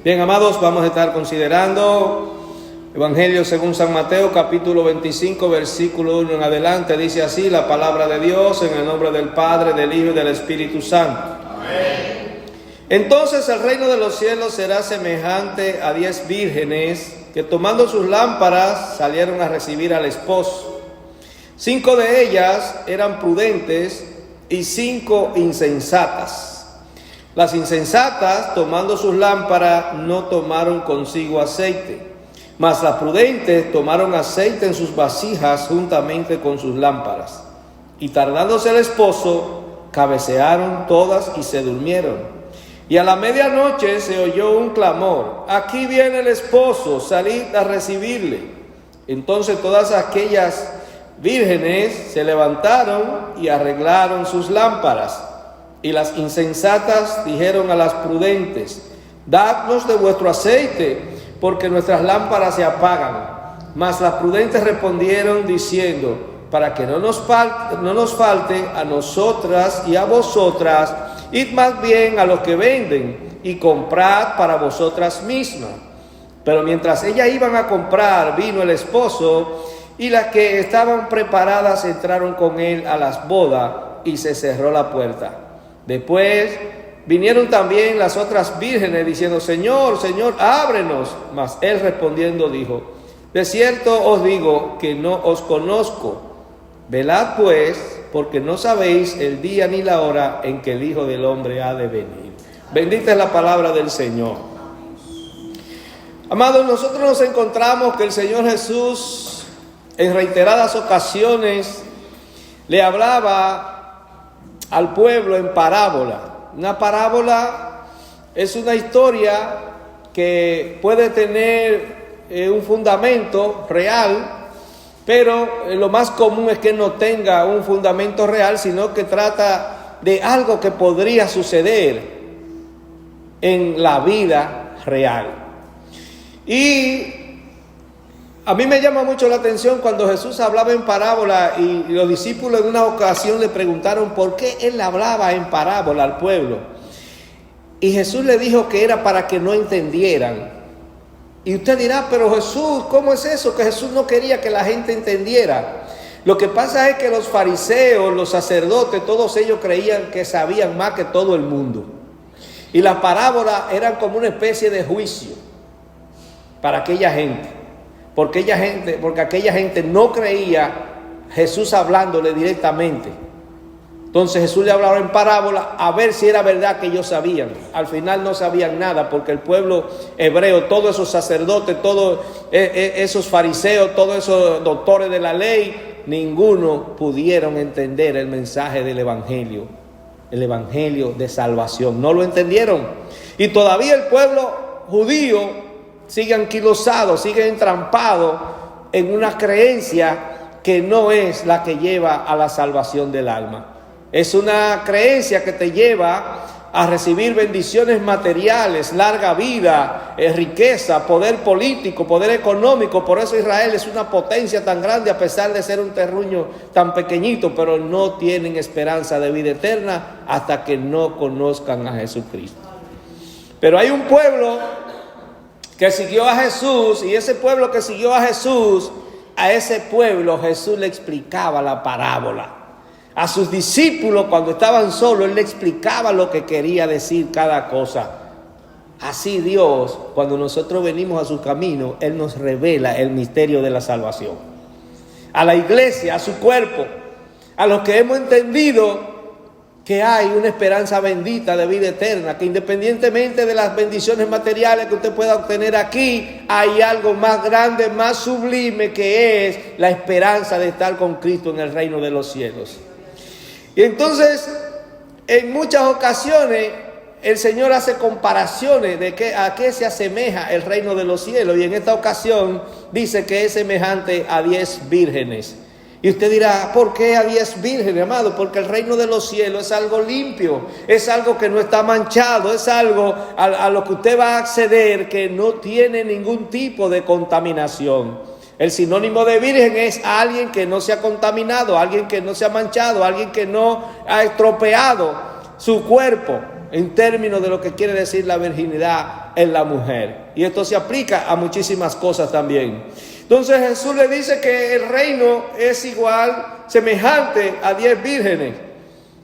Bien, amados, vamos a estar considerando Evangelio según San Mateo, capítulo 25, versículo 1 en adelante. Dice así la palabra de Dios, en el nombre del Padre, del Hijo y del Espíritu Santo. Amén. Entonces el reino de los cielos será semejante a 10 vírgenes que tomando sus lámparas salieron a recibir al esposo. 5 de ellas eran prudentes y 5 insensatas. Las insensatas, tomando sus lámparas, no tomaron consigo aceite, mas las prudentes tomaron aceite en sus vasijas juntamente con sus lámparas. Y tardándose el esposo, cabecearon todas y se durmieron. Y a la medianoche se oyó un clamor: aquí viene el esposo, salid a recibirle. Entonces todas aquellas vírgenes se levantaron y arreglaron sus lámparas. Y las insensatas dijeron a las prudentes: dadnos de vuestro aceite, porque nuestras lámparas se apagan. Mas las prudentes respondieron diciendo: para que no nos falte a nosotras y a vosotras, id más bien a los que venden y comprad para vosotras mismas. Pero mientras ellas iban a comprar, vino el esposo, y las que estaban preparadas entraron con él a las bodas, y se cerró la puerta. Después vinieron también las otras vírgenes diciendo: Señor, Señor, ábrenos. Mas él respondiendo dijo: de cierto os digo que no os conozco. Velad pues, porque no sabéis el día ni la hora en que el Hijo del Hombre ha de venir. Bendita es la palabra del Señor. Amados, nosotros nos encontramos que el Señor Jesús en reiteradas ocasiones le hablaba al pueblo en parábola. Una parábola es una historia que puede tener un fundamento real, pero lo más común es que no tenga un fundamento real, sino que trata de algo que podría suceder en la vida real. Y a mí me llama mucho la atención cuando Jesús hablaba en parábola y los discípulos en una ocasión le preguntaron por qué él hablaba en parábola al pueblo. Y Jesús le dijo que era para que no entendieran. Y usted dirá: pero Jesús, ¿cómo es eso? Que Jesús no quería que la gente entendiera. Lo que pasa es que los fariseos, los sacerdotes, todos ellos creían que sabían más que todo el mundo. Y las parábolas eran como una especie de juicio para aquella gente. Porque aquella gente no creía Jesús hablándole directamente. Entonces Jesús le hablaba en parábola a ver si era verdad que ellos sabían. Al final no sabían nada, porque el pueblo hebreo, todos esos sacerdotes, todos esos fariseos, todos esos doctores de la ley, ninguno pudieron entender el mensaje del evangelio, el evangelio de salvación. No lo entendieron. Y todavía el pueblo judío sigue anquilosado, sigue entrampado en una creencia que no es la que lleva a la salvación del alma. Es una creencia que te lleva a recibir bendiciones materiales, larga vida, riqueza, poder político, poder económico. Por eso Israel es una potencia tan grande a pesar de ser un terruño tan pequeñito, pero no tienen esperanza de vida eterna hasta que no conozcan a Jesucristo. Pero hay un pueblo que siguió a Jesús, y ese pueblo que siguió a Jesús, a ese pueblo Jesús le explicaba la parábola. A sus discípulos, cuando estaban solos, Él le explicaba lo que quería decir cada cosa. Así Dios, cuando nosotros venimos a su camino, Él nos revela el misterio de la salvación. A la iglesia, a su cuerpo, a los que hemos entendido que hay una esperanza bendita de vida eterna, que independientemente de las bendiciones materiales que usted pueda obtener aquí, hay algo más grande, más sublime, que es la esperanza de estar con Cristo en el reino de los cielos. Y entonces, en muchas ocasiones, el Señor hace comparaciones de a qué se asemeja el reino de los cielos, y en esta ocasión dice que es semejante a 10 vírgenes. Y usted dirá: ¿por qué a 10 vírgenes, amado? Porque el reino de los cielos es algo limpio, es algo que no está manchado, es algo a lo que usted va a acceder que no tiene ningún tipo de contaminación. El sinónimo de virgen es alguien que no se ha contaminado, alguien que no se ha manchado, alguien que no ha estropeado su cuerpo. en términos de lo que quiere decir la virginidad en la mujer. Y esto se aplica a muchísimas cosas también. Entonces Jesús le dice que el reino es igual, semejante a 10 vírgenes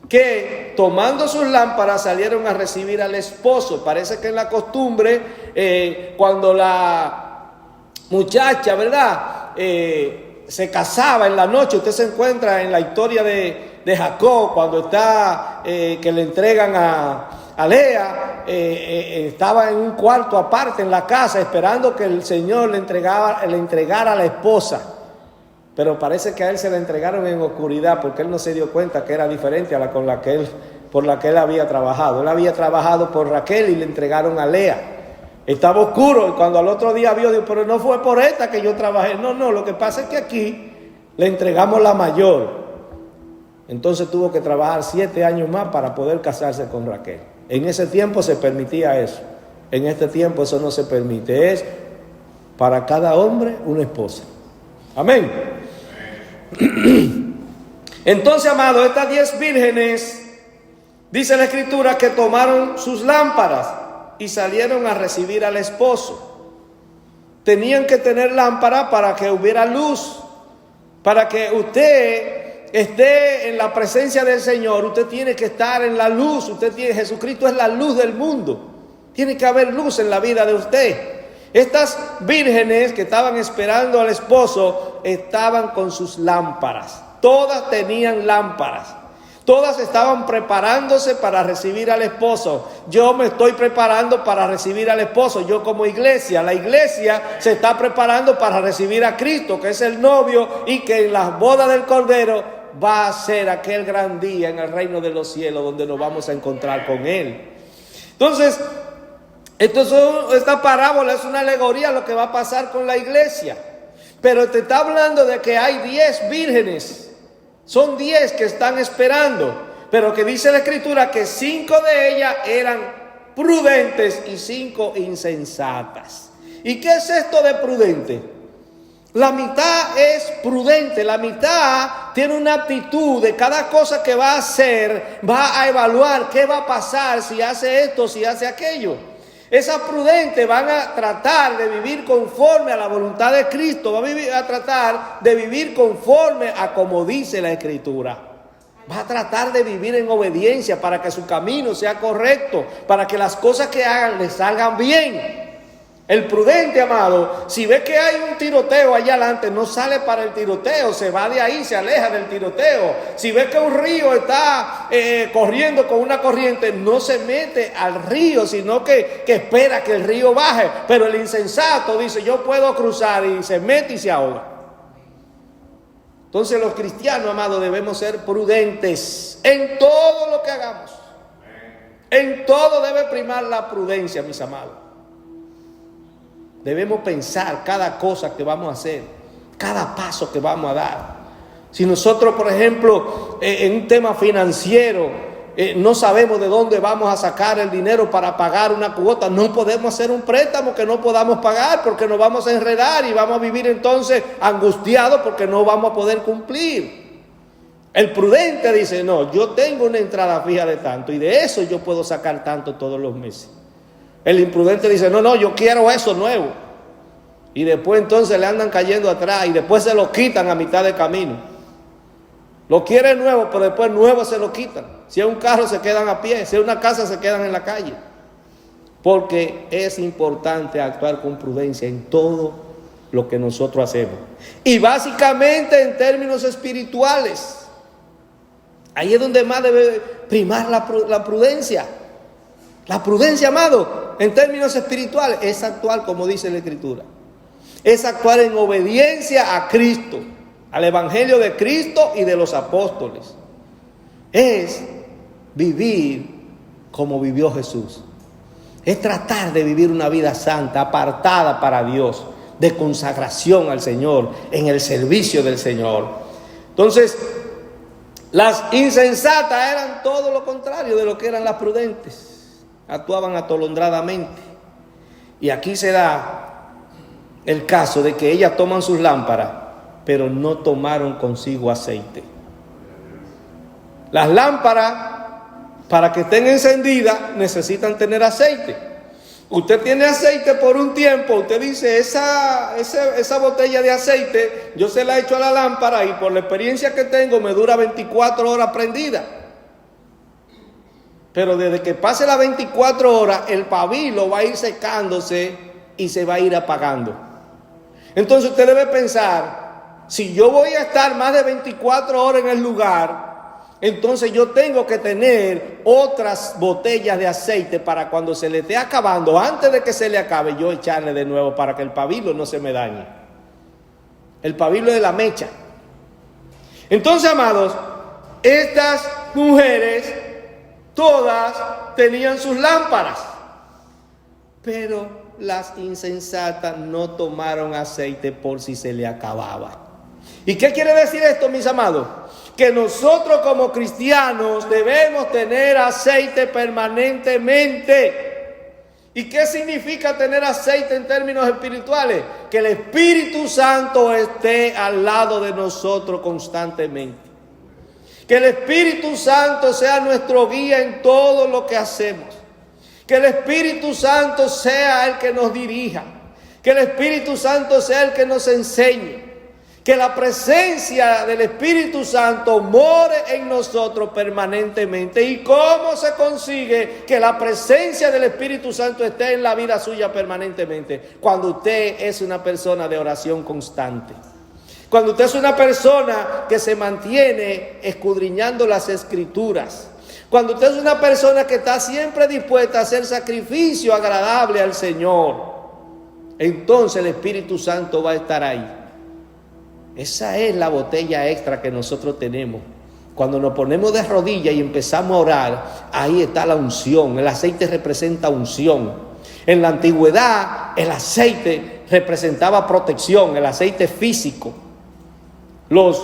que tomando sus lámparas salieron a recibir al esposo. Parece que en la costumbre, cuando la muchacha, ¿verdad?, se casaba en la noche, usted se encuentra en la historia de Jacob, cuando está, que le entregan a Lea, estaba en un cuarto aparte en la casa esperando que el Señor le entregara a la esposa. Pero parece que a él se la entregaron en oscuridad porque él no se dio cuenta que era diferente a la por la que él había trabajado. Él había trabajado por Raquel y le entregaron a Lea. Estaba oscuro y cuando al otro día vio, dijo, pero no fue por esta que yo trabajé. No, lo que pasa es que aquí le entregamos la mayor. Entonces tuvo que trabajar 7 años más para poder casarse con Raquel. En ese tiempo se permitía eso. En este tiempo eso no se permite. Es para cada hombre una esposa. Amén. Entonces, amado, estas 10 vírgenes, dice la Escritura, que tomaron sus lámparas y salieron a recibir al esposo. Tenían que tener lámpara para que hubiera luz. Para que usted esté en la presencia del Señor, usted tiene que estar en la luz. Jesucristo es la luz del mundo. Tiene que haber luz en la vida de usted. Estas vírgenes que estaban esperando al esposo estaban con sus lámparas. Todas tenían lámparas. Todas estaban preparándose para recibir al esposo. Yo me estoy preparando para recibir al esposo. Yo como iglesia, la iglesia se está preparando para recibir a Cristo, que es el novio, y que en las bodas del Cordero va a ser aquel gran día en el reino de los cielos donde nos vamos a encontrar con Él. Entonces, esta parábola es una alegoría a lo que va a pasar con la iglesia. Pero te está hablando de que hay 10 vírgenes. Son 10 que están esperando. Pero que dice la Escritura que 5 de ellas eran prudentes y 5 insensatas. ¿Y qué es esto de prudente? La mitad es prudente, la mitad tiene una actitud de cada cosa que va a hacer, va a evaluar qué va a pasar si hace esto, si hace aquello. Esas prudentes van a tratar de vivir conforme a la voluntad de Cristo, van a tratar de vivir conforme a como dice la Escritura. Va a tratar de vivir en obediencia para que su camino sea correcto, para que las cosas que hagan les salgan bien. El prudente, amado, si ve que hay un tiroteo allá adelante, no sale para el tiroteo, se va de ahí, se aleja del tiroteo. Si ve que un río está corriendo con una corriente, no se mete al río, sino que espera que el río baje. Pero el insensato dice, yo puedo cruzar, y se mete y se ahoga. Entonces los cristianos, amados, debemos ser prudentes en todo lo que hagamos. En todo debe primar la prudencia, mis amados. Debemos pensar cada cosa que vamos a hacer, cada paso que vamos a dar. Si nosotros, por ejemplo, en un tema financiero, no sabemos de dónde vamos a sacar el dinero para pagar una cuota, no podemos hacer un préstamo que no podamos pagar porque nos vamos a enredar y vamos a vivir entonces angustiados porque no vamos a poder cumplir. El prudente dice, no, yo tengo una entrada fija de tanto y de eso yo puedo sacar tanto todos los meses. El imprudente dice, no, yo quiero eso nuevo. Y después entonces le andan cayendo atrás y después se lo quitan a mitad de camino. Lo quieren nuevo, pero después nuevo se lo quitan. Si es un carro se quedan a pie, si es una casa se quedan en la calle. Porque es importante actuar con prudencia en todo lo que nosotros hacemos. Y básicamente en términos espirituales. Ahí es donde más debe primar la prudencia. La prudencia, amado, en términos espirituales, es actuar como dice la Escritura. Es actuar en obediencia a Cristo, al Evangelio de Cristo y de los apóstoles. Es vivir como vivió Jesús. Es tratar de vivir una vida santa, apartada para Dios, de consagración al Señor, en el servicio del Señor. Entonces, las insensatas eran todo lo contrario de lo que eran las prudentes. Actuaban atolondradamente. Y aquí se da el caso de que ellas toman sus lámparas, pero no tomaron consigo aceite. Las lámparas Para que estén encendidas necesitan tener aceite. Usted tiene aceite por un tiempo, usted dice, esa botella de aceite yo se la echo a la lámpara y por la experiencia que tengo me dura 24 horas prendida. Pero desde que pase las 24 horas, el pabilo va a ir secándose y se va a ir apagando. Entonces usted debe pensar, si yo voy a estar más de 24 horas en el lugar, entonces yo tengo que tener otras botellas de aceite para cuando se le esté acabando, antes de que se le acabe, yo echarle de nuevo para que el pabilo no se me dañe. El pabilo es la mecha. Entonces, amados, estas mujeres todas tenían sus lámparas, pero las insensatas no tomaron aceite por si se le acababa. ¿Y qué quiere decir esto, mis amados? Que nosotros como cristianos debemos tener aceite permanentemente. ¿Y qué significa tener aceite en términos espirituales? Que el Espíritu Santo esté al lado de nosotros constantemente. Que el Espíritu Santo sea nuestro guía en todo lo que hacemos. Que el Espíritu Santo sea el que nos dirija. Que el Espíritu Santo sea el que nos enseñe. Que la presencia del Espíritu Santo more en nosotros permanentemente. ¿Y cómo se consigue que la presencia del Espíritu Santo esté en la vida suya permanentemente? Cuando usted es una persona de oración constante. Cuando usted es una persona que se mantiene escudriñando las Escrituras. Cuando usted es una persona que está siempre dispuesta a hacer sacrificio agradable al Señor. Entonces el Espíritu Santo va a estar ahí. Esa es la botella extra que nosotros tenemos. Cuando nos ponemos de rodillas y empezamos a orar, ahí está la unción. El aceite representa unción. En la antigüedad, el aceite representaba protección, el aceite físico. Los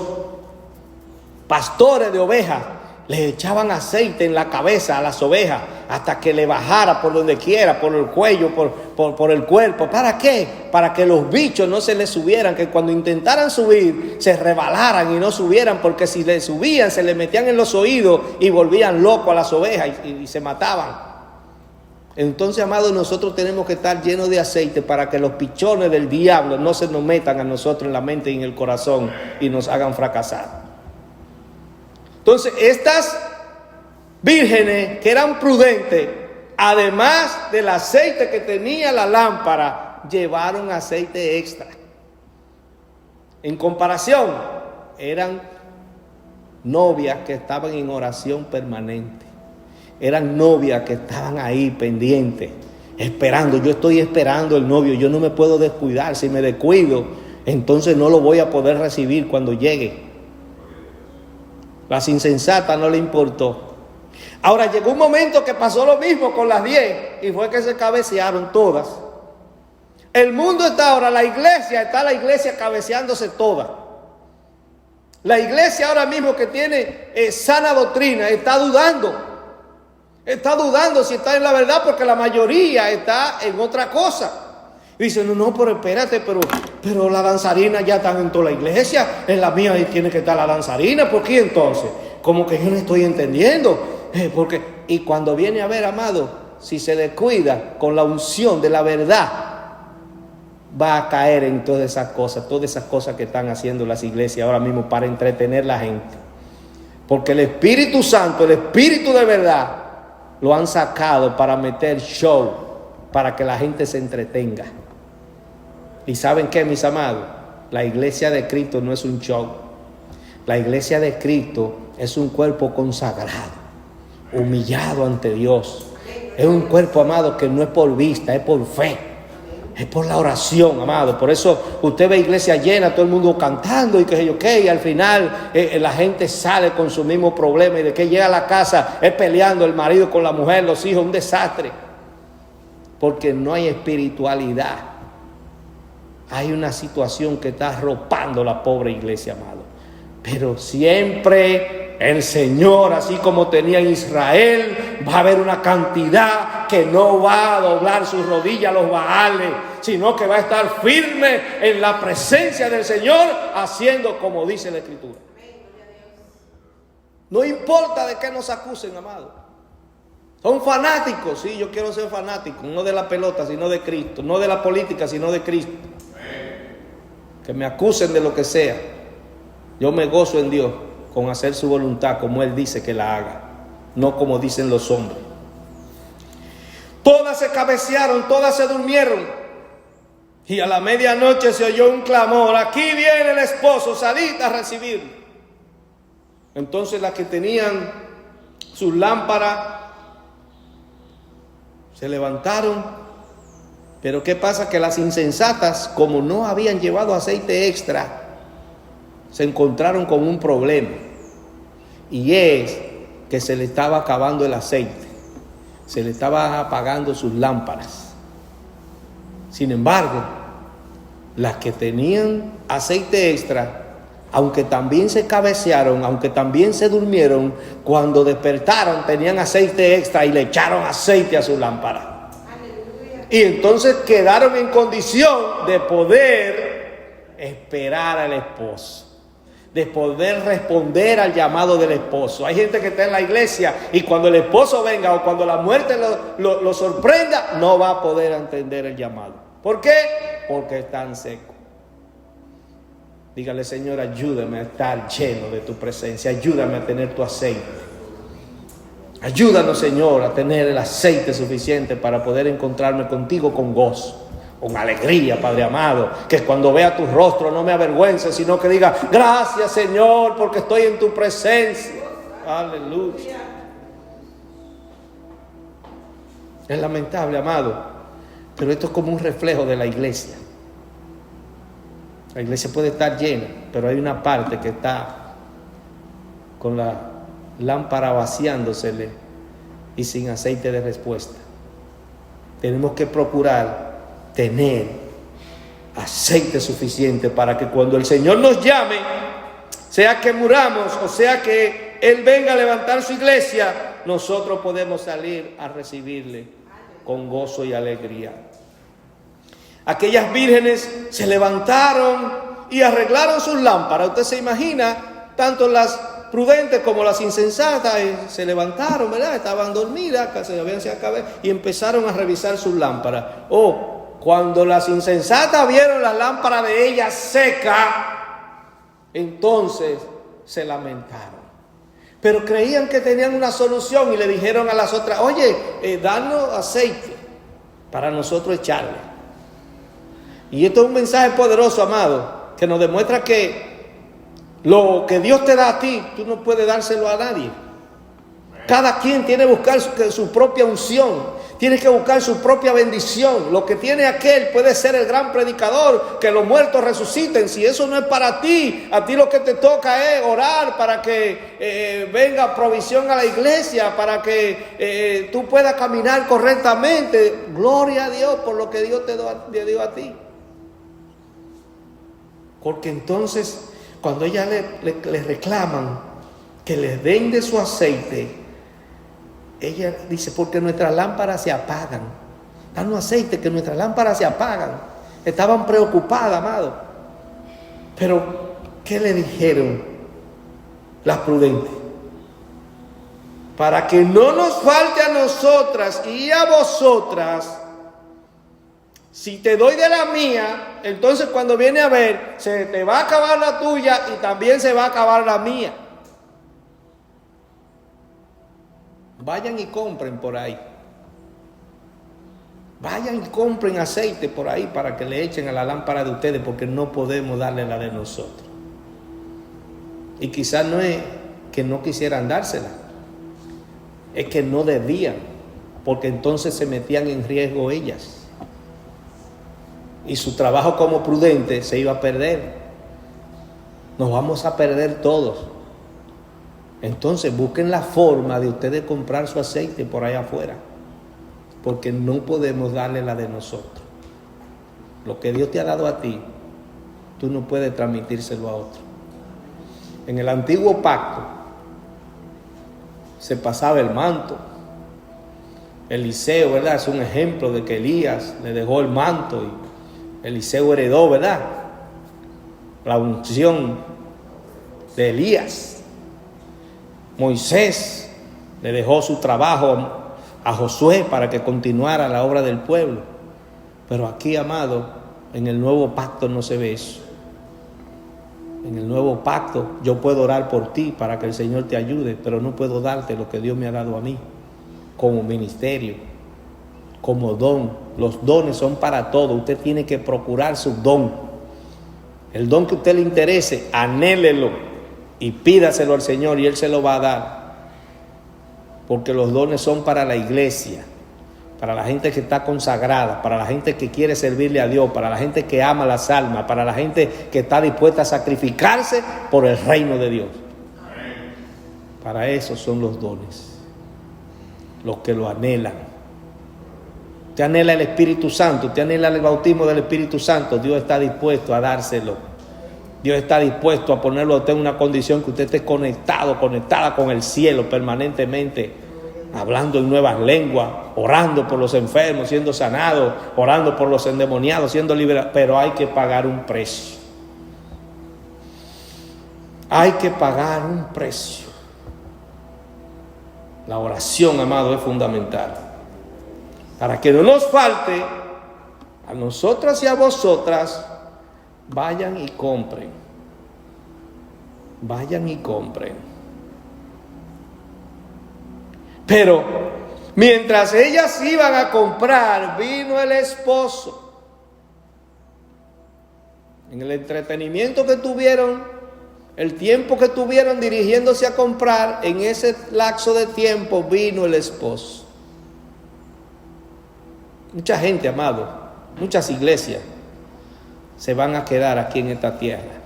pastores de ovejas le echaban aceite en la cabeza a las ovejas hasta que le bajara por donde quiera, por el cuello, por el cuerpo. ¿Para qué? Para que los bichos no se les subieran, que cuando intentaran subir se rebalaran y no subieran, porque si le subían se le metían en los oídos y volvían locos a las ovejas y se mataban. Entonces, amados, nosotros tenemos que estar llenos de aceite para que los pichones del diablo no se nos metan a nosotros en la mente y en el corazón y nos hagan fracasar. Entonces, estas vírgenes que eran prudentes, además del aceite que tenía la lámpara, llevaron aceite extra. En comparación, eran novias que estaban en oración permanente. Eran novias que estaban ahí pendientes, esperando. Yo estoy esperando el novio, yo no me puedo descuidar. Si me descuido, entonces no lo voy a poder recibir cuando llegue. Las insensatas no le importó. Ahora llegó un momento que pasó lo mismo con las 10 y fue que se cabecearon todas. El mundo está ahora, la iglesia cabeceándose toda. La iglesia ahora mismo que tiene sana doctrina está dudando. Está dudando si está en la verdad porque la mayoría está en otra cosa. Dicen, no, pero espérate, pero la danzarina ya están en toda la iglesia. En la mía tiene que estar la danzarina. ¿Por qué entonces? Como que yo no estoy entendiendo. Y cuando viene a ver, amado, si se descuida con la unción de la verdad, va a caer en todas esas cosas que están haciendo las iglesias ahora mismo para entretener a la gente. Porque el Espíritu Santo, el Espíritu de verdad, lo han sacado para meter show, para que la gente se entretenga. ¿Y saben qué, mis amados? La iglesia de Cristo no es un show. La iglesia de Cristo es un cuerpo consagrado, humillado ante Dios. Es un cuerpo, amado, que no es por vista, es por fe. Es por la oración, amado. Por eso usted ve iglesia llena, todo el mundo cantando y y al final la gente sale con su mismo problema y de que llega a la casa es peleando el marido con la mujer, los hijos, un desastre. Porque no hay espiritualidad. Hay una situación que está arropando la pobre iglesia, amado. Pero siempre el Señor, así como tenía en Israel, va a haber una cantidad que no va a doblar sus rodillas a los baales, sino que va a estar firme en la presencia del Señor, haciendo como dice la Escritura. No importa de qué nos acusen, amado. Son fanáticos. Sí, yo quiero ser fanático, no de la pelota, sino de Cristo, no de la política, sino de Cristo. Que me acusen de lo que sea. Yo me gozo en Dios con hacer su voluntad como Él dice que la haga, no como dicen los hombres. Todas se cabecearon, todas se durmieron. Y a la medianoche se oyó un clamor: aquí viene el esposo, salid a recibirlo. Entonces las que tenían sus lámparas se levantaron. Pero ¿qué pasa? Que las insensatas, como no habían llevado aceite extra, se encontraron con un problema. Y es que se le estaba acabando el aceite. Se le estaban apagando sus lámparas. Sin embargo, las que tenían aceite extra, aunque también se cabecearon, aunque también se durmieron, cuando despertaron tenían aceite extra y le echaron aceite a su lámpara. Aleluya. Y entonces quedaron en condición de poder esperar al esposo, de poder responder al llamado del esposo. Hay gente que está en la iglesia y cuando el esposo venga o cuando la muerte lo sorprenda, no va a poder entender el llamado. ¿Por qué? Porque están secos. Dígale: Señor, ayúdame a estar lleno de tu presencia, ayúdame a tener tu aceite. Ayúdanos, Señor, a tener el aceite suficiente para poder encontrarme contigo con gozo, con alegría, Padre amado. Que cuando vea tu rostro no me avergüence, sino que diga: gracias, Señor, porque estoy en tu presencia. Aleluya. Es lamentable, amado, pero esto es como un reflejo de la iglesia. La iglesia puede estar llena, pero hay una parte que está con la lámpara vaciándosele y sin aceite de respuesta. Tenemos que procurar tener aceite suficiente para que cuando el Señor nos llame, sea que muramos o sea que Él venga a levantar su iglesia, nosotros podemos salir a recibirle con gozo y alegría. Aquellas vírgenes se levantaron y arreglaron sus lámparas. Usted se imagina, tanto las prudentes como las insensatas se levantaron, ¿verdad? Estaban dormidas, casi habían se acabado, y empezaron a revisar sus lámparas. Cuando las insensatas vieron la lámpara de ellas seca, entonces se lamentaron. Pero creían que tenían una solución y le dijeron a las otras: oye, danos aceite para nosotros echarle. Y esto es un mensaje poderoso, amado, que nos demuestra que lo que Dios te da a ti, tú no puedes dárselo a nadie. Cada quien tiene que buscar su propia unción, tiene que buscar su propia bendición. Lo que tiene aquel puede ser el gran predicador, que los muertos resuciten. Si eso no es para ti, a ti lo que te toca es orar para que venga provisión a la iglesia, para que tú puedas caminar correctamente. Gloria a Dios por lo que Dios te dio a ti. Porque entonces, cuando ellas le reclaman que les den de su aceite, ella dice: porque nuestras lámparas se apagan. Danos aceite, que nuestras lámparas se apagan. Estaban preocupadas, amado. Pero, ¿qué le dijeron las prudentes? Para que no nos falte a nosotras y a vosotras, si te doy de la mía, entonces cuando viene a ver, se te va a acabar la tuya y también se va a acabar la mía. Vayan y compren por ahí. Vayan y compren aceite por ahí para que le echen a la lámpara de ustedes, porque no podemos darle la de nosotros. Y quizás no es que no quisieran dársela, es que no debían, porque entonces se metían en riesgo ellas. Y su trabajo como prudente se iba a perder. Nos vamos a perder todos. Entonces busquen la forma de ustedes comprar su aceite por allá afuera, porque no podemos darle la de nosotros. Lo que Dios te ha dado a ti, tú no puedes transmitírselo a otro. En el antiguo pacto se pasaba el manto. Eliseo, ¿verdad? Es un ejemplo de que Elías le dejó el manto y Eliseo heredó, ¿verdad?, la unción de Elías. Moisés le dejó su trabajo a Josué para que continuara la obra del pueblo. Pero aquí, amado, en el nuevo pacto no se ve eso. En el nuevo pacto yo puedo orar por ti para que el Señor te ayude, pero no puedo darte lo que Dios me ha dado a mí como ministerio, como don. Los dones son para todo. Usted tiene que procurar su don. El don que a usted le interese, anhélelo y pídaselo al Señor y Él se lo va a dar. Porque los dones son para la iglesia, para la gente que está consagrada, para la gente que quiere servirle a Dios, para la gente que ama las almas, para la gente que está dispuesta a sacrificarse por el reino de Dios. Para eso son los dones, los que lo anhelan. Usted anhela el Espíritu Santo, usted anhela el bautismo del Espíritu Santo, Dios está dispuesto a dárselo. Dios está dispuesto a ponerlo a usted en una condición que usted esté conectada con el cielo permanentemente, hablando en nuevas lenguas, orando por los enfermos, siendo sanados, orando por los endemoniados, siendo liberados. Pero hay que pagar un precio. Hay que pagar un precio. La oración, amado, es fundamental. Para que no nos falte a nosotras y a vosotras, vayan y compren. Vayan y compren. Pero mientras ellas iban a comprar, vino el esposo. En el entretenimiento que tuvieron, el tiempo que tuvieron dirigiéndose a comprar, en ese lapso de tiempo vino el esposo. Mucha gente, amado, muchas iglesias se van a quedar aquí en esta tierra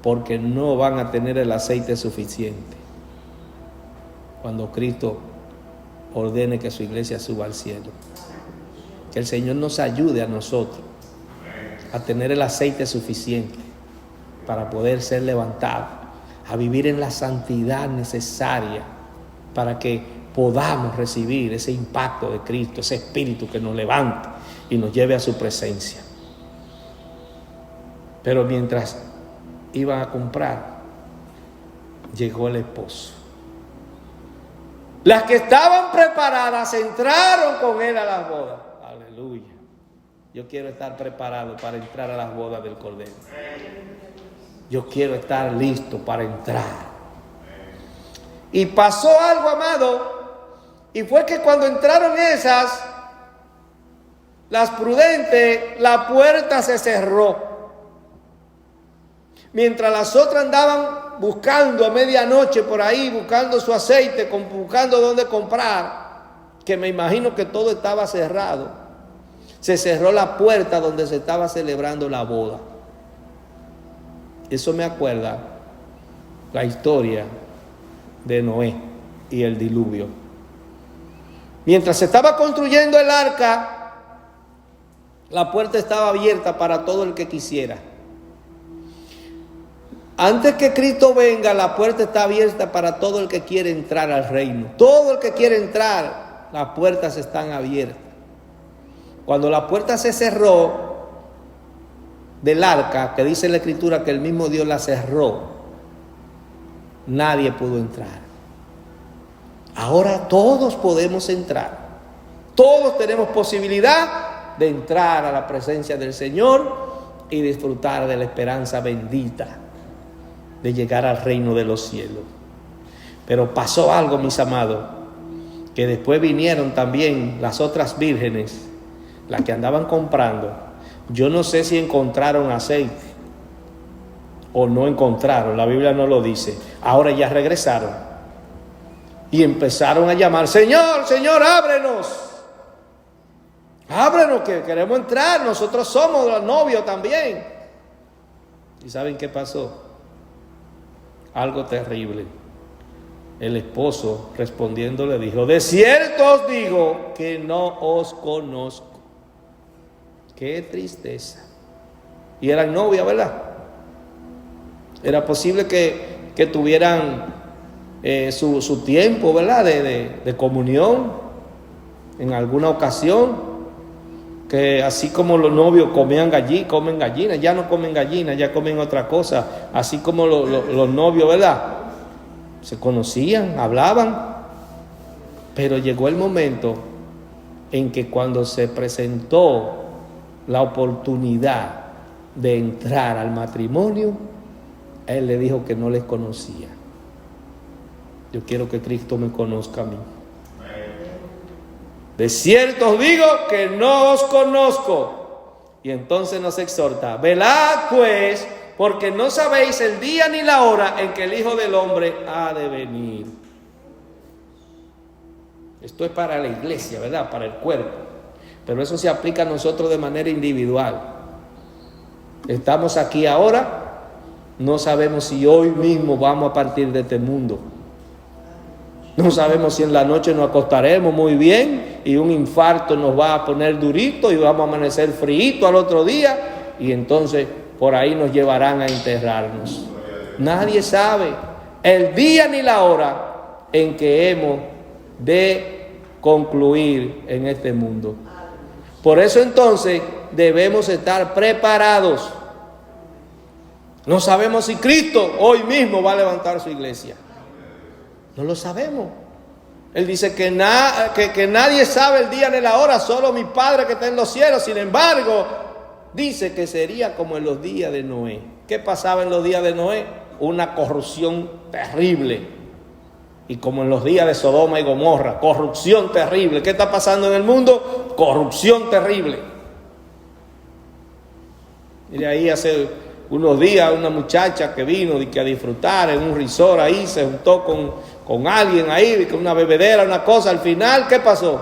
porque no van a tener el aceite suficiente cuando Cristo ordene que su iglesia suba al cielo. Que el Señor nos ayude a nosotros a tener el aceite suficiente para poder ser levantados, a vivir en la santidad necesaria para que podamos recibir ese impacto de Cristo, ese Espíritu que nos levante y nos lleve a su presencia. Pero mientras iban a comprar, llegó el esposo. Las que estaban preparadas entraron con él a las bodas. Aleluya. Yo quiero estar preparado para entrar a las bodas del Cordero. Yo quiero estar listo para entrar. Y pasó algo, amado, y fue que cuando entraron esas, las prudentes, la puerta se cerró. Mientras las otras andaban buscando a medianoche por ahí, buscando su aceite, buscando dónde comprar, que me imagino que todo estaba cerrado. Se cerró la puerta donde se estaba celebrando la boda. Eso me acuerda la historia de Noé y el diluvio. Mientras se estaba construyendo el arca, la puerta estaba abierta para todo el que quisiera. Antes que Cristo venga, la puerta está abierta para todo el que quiere entrar al reino. Todo el que quiere entrar, las puertas están abiertas. Cuando la puerta se cerró del arca, que dice la Escritura que el mismo Dios la cerró, nadie pudo entrar. Ahora todos podemos entrar. Todos tenemos posibilidad de entrar a la presencia del Señor y disfrutar de la esperanza bendita de llegar al reino de los cielos. Pero pasó algo, mis amados, que después vinieron también las otras vírgenes, las que andaban comprando. Yo no sé si encontraron aceite o no encontraron, la Biblia no lo dice. Ahora ya regresaron y empezaron a llamar: Señor, Señor, ábrenos, ábrenos, que queremos entrar, nosotros somos los novios también. ¿Y saben qué pasó? Algo terrible. El esposo respondiendo le dijo: de cierto os digo que no os conozco. Qué tristeza. Y eran novias, ¿verdad? Era posible que tuvieran su tiempo, ¿verdad? De comunión en alguna ocasión. Que así como los novios comen gallinas, ya no comen gallinas, ya comen otra cosa. Así como los novios, ¿verdad? Se conocían, hablaban. Pero llegó el momento en que cuando se presentó la oportunidad de entrar al matrimonio, él le dijo que no les conocía. Yo quiero que Cristo me conozca a mí. De cierto os digo que no os conozco. Y entonces nos exhorta: velad pues, porque no sabéis el día ni la hora en que el Hijo del Hombre ha de venir. Esto es para la iglesia, ¿verdad? Para el cuerpo. Pero eso se aplica a nosotros de manera individual. Estamos aquí ahora, no sabemos si hoy mismo vamos a partir de este mundo. No sabemos si en la noche nos acostaremos muy bien y un infarto nos va a poner durito y vamos a amanecer fríito al otro día, y entonces por ahí nos llevarán a enterrarnos. Nadie sabe el día ni la hora en que hemos de concluir en este mundo. Por eso entonces debemos estar preparados. No sabemos si Cristo hoy mismo va a levantar su iglesia. No lo sabemos. Él dice que nadie sabe el día ni la hora, solo mi Padre que está en los cielos. Sin embargo, dice que sería como en los días de Noé. ¿Qué pasaba en los días de Noé? Una corrupción terrible. Y como en los días de Sodoma y Gomorra, corrupción terrible. ¿Qué está pasando en el mundo? Corrupción terrible. Mire, ahí hace unos días una muchacha que vino a disfrutar en un resort ahí, se juntó con alguien ahí, con una bebedera, una cosa. Al final, ¿qué pasó?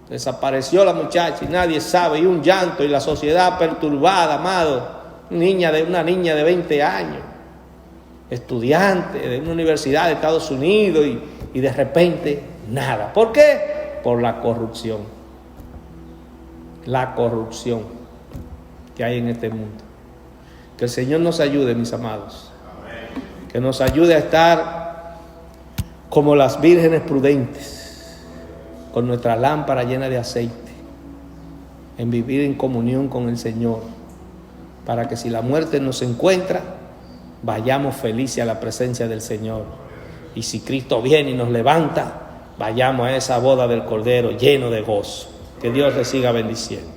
Desapareció la muchacha y nadie sabe, y un llanto y la sociedad perturbada, amado. Una niña de 20 años, estudiante de una universidad de Estados Unidos, y de repente nada. ¿Por qué? Por la corrupción. La corrupción que hay en este mundo. Que el Señor nos ayude, mis amados. Que nos ayude a estar como las vírgenes prudentes, con nuestra lámpara llena de aceite, en vivir en comunión con el Señor, para que si la muerte nos encuentra, vayamos felices a la presencia del Señor. Y si Cristo viene y nos levanta, vayamos a esa boda del Cordero lleno de gozo. Que Dios les siga bendiciendo.